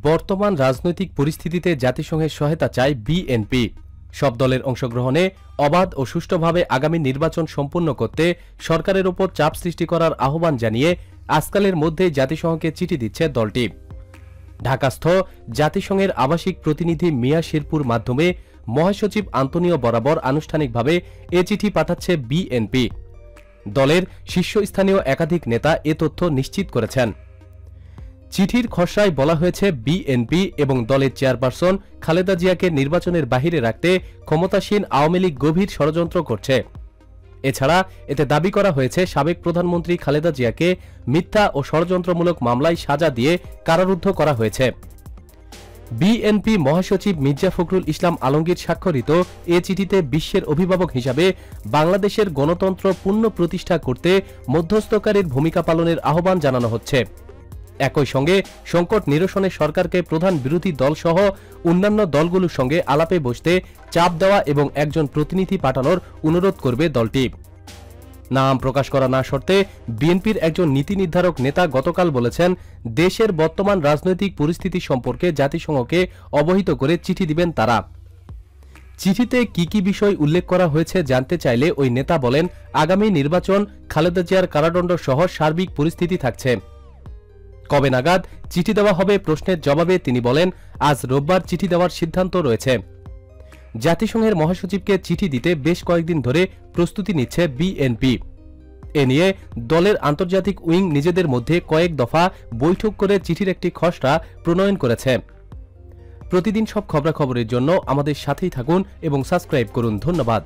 বর্তমান রাজনৈতিক পরিস্থিতিতে জাতিসংঘের সহায়তা চায় বিএনপি। সব দলের অংশগ্রহণে অবাধ ও সুষ্ঠুভাবে আগামী নির্বাচন সম্পন্ন করতে সরকারের ওপর চাপ সৃষ্টি করার আহ্বান জানিয়ে আজকালের মধ্যেই জাতিসংঘকে চিঠি দিচ্ছে দলটি। ঢাকাস্থ জাতিসংঘের আবাসিক প্রতিনিধি মিয়া শেরপুর মাধ্যমে মহাসচিব আন্তোনিও বরাবর আনুষ্ঠানিকভাবে এ চিঠি পাঠাচ্ছে বিএনপি। দলের শীর্ষস্থানীয় একাধিক নেতা এ তথ্য নিশ্চিত করেছেন। চিঠির খসড়ায় বলা হয়েছে, বিএনপি এবং দলের চেয়ারপারসন খালেদা জিয়াকে নির্বাচনের বাহিরে রাখতে ক্ষমতাসীন আওয়ামী লীগ গভীর ষড়যন্ত্র করছে। এছাড়া এতে দাবি করা হয়েছে, সাবেক প্রধানমন্ত্রী খালেদা জিয়াকে মিথ্যা ও ষড়যন্ত্রমূলক মামলায় সাজা দিয়ে কারারুদ্ধ করা হয়েছে। বিএনপি মহাসচিব মির্জা ফখরুল ইসলাম আলমগীর স্বাক্ষরিত এ চিঠিতে বিশ্বের অভিভাবক হিসাবে বাংলাদেশের গণতন্ত্র পুনঃ প্রতিষ্ঠা করতে মধ্যস্থকারীর ভূমিকা পালনের আহ্বান জানানো হচ্ছে। একই সঙ্গে সংকট নিরসনে সরকারকে প্রধান বিরোধী দলসহ অন্যান্য দলগুলোর সঙ্গে আলাপে বসতে চাপ দেওয়া এবং একজন প্রতিনিধি পাঠানোর অনুরোধ করবে দলটি। নাম প্রকাশ করা না শর্তে বিএনপির একজন নীতি নির্ধারক নেতা গতকাল বলেছেন, দেশের বর্তমান রাজনৈতিক পরিস্থিতি সম্পর্কে জাতিসংঘকে অবহিত করে চিঠি দিবেন তারা। চিঠিতে কি কি বিষয় উল্লেখ করা হয়েছে জানতে চাইলে ওই নেতা বলেন, আগামী নির্বাচন, খালেদা জিয়ার কারাদণ্ড সহ সার্বিক পরিস্থিতি থাকছে। কবে নাগাদ চিঠি দেওয়া হবে প্রশ্নের জবাবে তিনি বলেন, আজ রোববার চিঠি দেওয়ার সিদ্ধান্ত রয়েছে। জাতিসংঘের মহাসচিবকে চিঠি দিতে বেশ কয়েকদিন ধরে প্রস্তুতি নিচ্ছে বিএনপি। এ নিয়ে দলের আন্তর্জাতিক উইং নিজেদের মধ্যে কয়েক দফা বৈঠক করে চিঠির একটি খসড়া প্রণয়ন করেছে। প্রতিদিন সব খবরাখবরের জন্য আমাদের সাথেই থাকুন এবং সাবস্ক্রাইব করুন। ধন্যবাদ।